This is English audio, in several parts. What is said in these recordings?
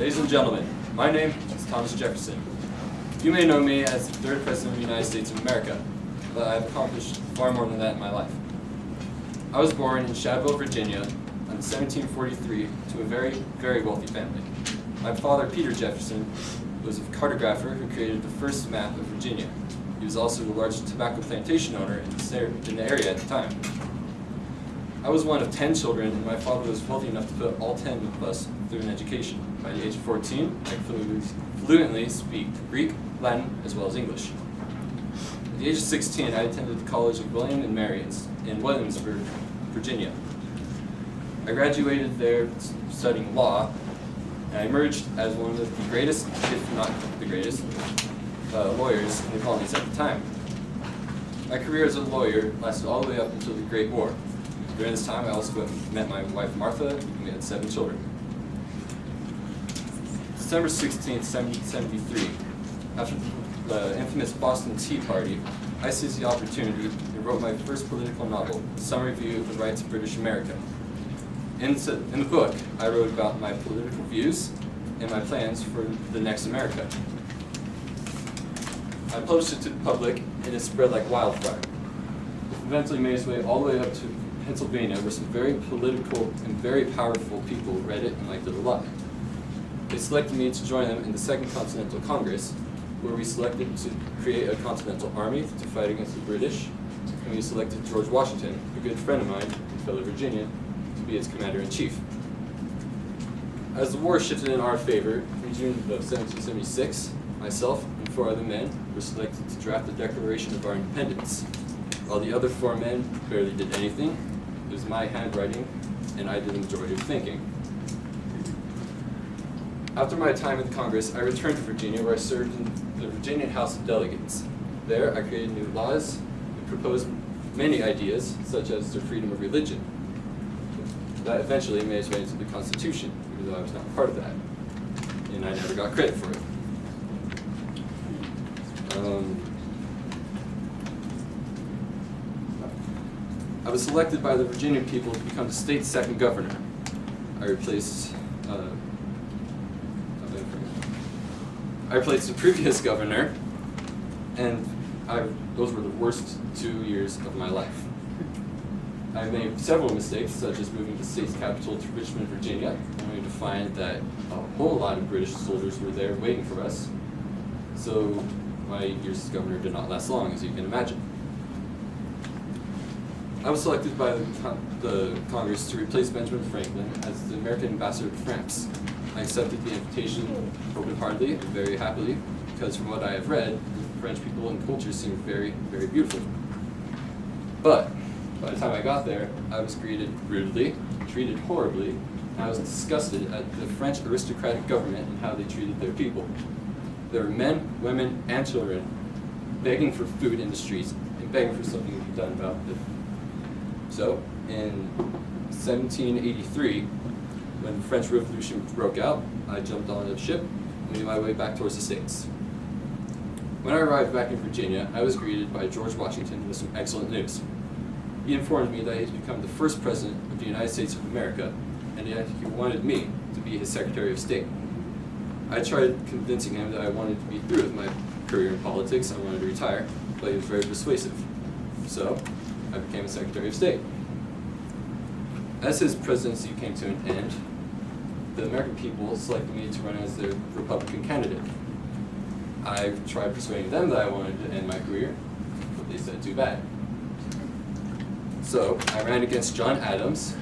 Ladies and gentlemen, my name is Thomas Jefferson. You may know me as the third President of the United States of America, but I've accomplished far more than that in my life. I was born in Shadwell, Virginia in 1743 to a very, very wealthy family. My father, Peter Jefferson, was a cartographer who created the first map of Virginia. He was also the largest tobacco plantation owner in the area at the time. I was one of 10 children, and my father was wealthy enough to put all 10 of us through an education. By the age of 14, I could fluently speak Greek, Latin, as well as English. At the age of 16, I attended the College of William and Mary in Williamsburg, Virginia. I graduated there studying law, and I emerged as one of the greatest, if not the greatest, lawyers in the colonies at the time. My career as a lawyer lasted all the way up until the Great War. During this time, I also met my wife Martha, and we had 7 children. December 16th, 1773, after the infamous Boston Tea Party, I seized the opportunity and wrote my first political novel, Some Review of the Rights of British America. In the book, I wrote about my political views and my plans for the next America. I published it to the public, and it spread like wildfire. It eventually made its way all the way up to Pennsylvania, where some very political and very powerful people read it and liked it a lot. They selected me to join them in the Second Continental Congress, where we selected to create a continental army to fight against the British, and we selected George Washington, a good friend of mine and fellow Virginian, to be its commander-in-chief. As the war shifted in our favor, in June of 1776, myself and 4 other men were selected to draft the Declaration of our Independence. While the other 4 men barely did anything, it was my handwriting, and I did the majority of thinking. After my time in Congress, I returned to Virginia, where I served in the Virginian House of Delegates. There, I created new laws and proposed many ideas, such as the freedom of religion. That eventually made its way into the Constitution, even though I was not part of that, and I never got credit for it. I was selected by the Virginian people to become the state's second governor. I replaced the previous governor, and those were the worst 2 years of my life. I made several mistakes, such as moving the state's capital to Richmond, Virginia, only to find that a whole lot of British soldiers were there waiting for us. So my years as governor did not last long, as you can imagine. I was selected by the Congress to replace Benjamin Franklin as the American ambassador to France. I accepted the invitation open-heartedly and very happily, because from what I have read, the French people and culture seemed very, very beautiful. But by the time I got there, I was greeted rudely, treated horribly, and I was disgusted at the French aristocratic government and how they treated their people. There were men, women, and children begging for food in the streets and begging for something to be done about it. So, in 1783, when the French Revolution broke out, I jumped on a ship and made my way back towards the States. When I arrived back in Virginia, I was greeted by George Washington with some excellent news. He informed me that he's become the first president of the United States of America, and yet he wanted me to be his Secretary of State. I tried convincing him that I wanted to be through with my career in politics, I wanted to retire, but he was very persuasive. So, I became a Secretary of State. As his presidency came to an end, the American people selected me to run as their Republican candidate. I tried persuading them that I wanted to end my career, but they said too bad. So I ran against John Adams,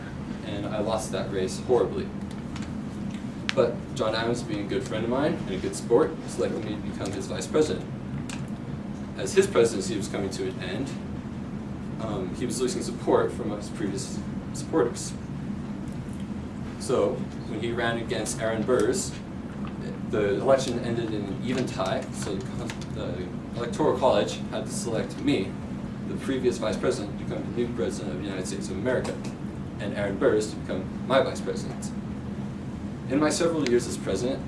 and I lost that race horribly. But John Adams, being a good friend of mine and a good sport, selected me to become his vice president. As his presidency was coming to an end, he was losing support from his previous supporters. So when he ran against Aaron Burr's, the election ended in an even tie, so the Electoral College had to select me, the previous vice president, to become the new president of the United States of America, and Aaron Burr's to become my vice president. In my several years as president,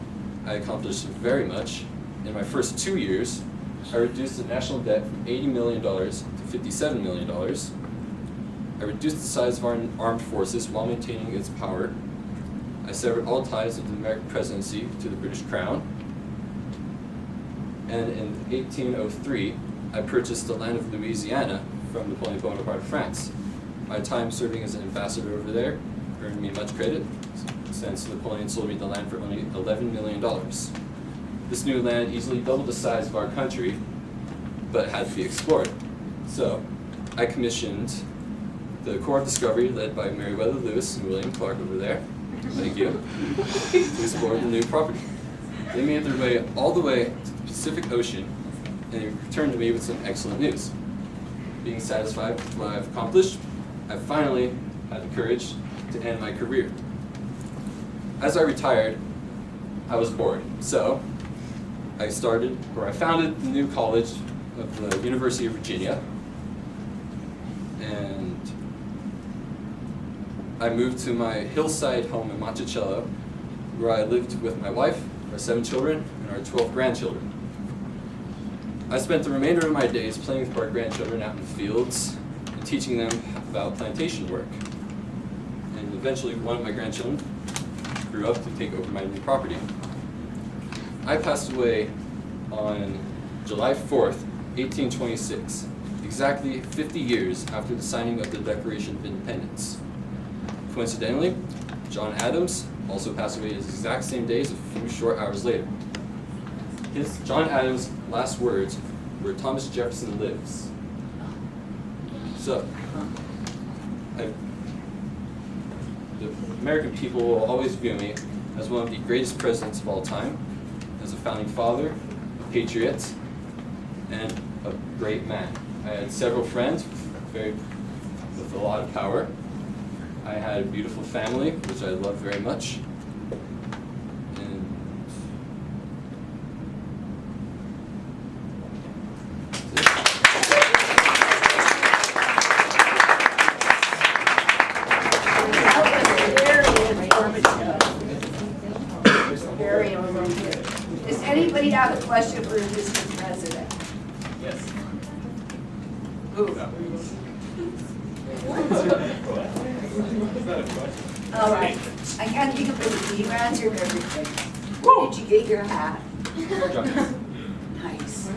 I accomplished very much. In my first 2 years, I reduced the national debt from $80 million to $57 million. I reduced the size of our armed forces while maintaining its power. I severed all ties of the American presidency to the British Crown. And in 1803, I purchased the land of Louisiana from Napoleon Bonaparte of France. My time serving as an ambassador over there earned me much credit, since Napoleon sold me the land for only $11 million. This new land easily doubled the size of our country, but had to be explored. So, I commissioned the Corps of Discovery, led by Meriwether Lewis and William Clark over there, thank you, to explore the new property. They made their way all the way to the Pacific Ocean, and they returned to me with some excellent news. Being satisfied with what I've accomplished, I finally had the courage to end my career. As I retired, I was bored, so I founded the new college of the University of Virginia, and I moved to my hillside home in Monticello, where I lived with my wife, our 7 children, and our 12 grandchildren. I spent the remainder of my days playing with our grandchildren out in the fields and teaching them about plantation work. And eventually one of my grandchildren grew up to take over my new property. I passed away on July 4th, 1826, exactly 50 years after the signing of the Declaration of Independence. Coincidentally, John Adams also passed away his exact same days a few short hours later. John Adams' last words were, "Thomas Jefferson lives." So, the American people will always view me as one of the greatest presidents of all time, as a founding father, a patriot, and a great man. I had several friends with a lot of power. I had a beautiful family, which I love very much. And very informative. Does anybody have a question for Mr. President? Yes. All right. I can't think of it. You answered everything. Did you get your hat? Nice.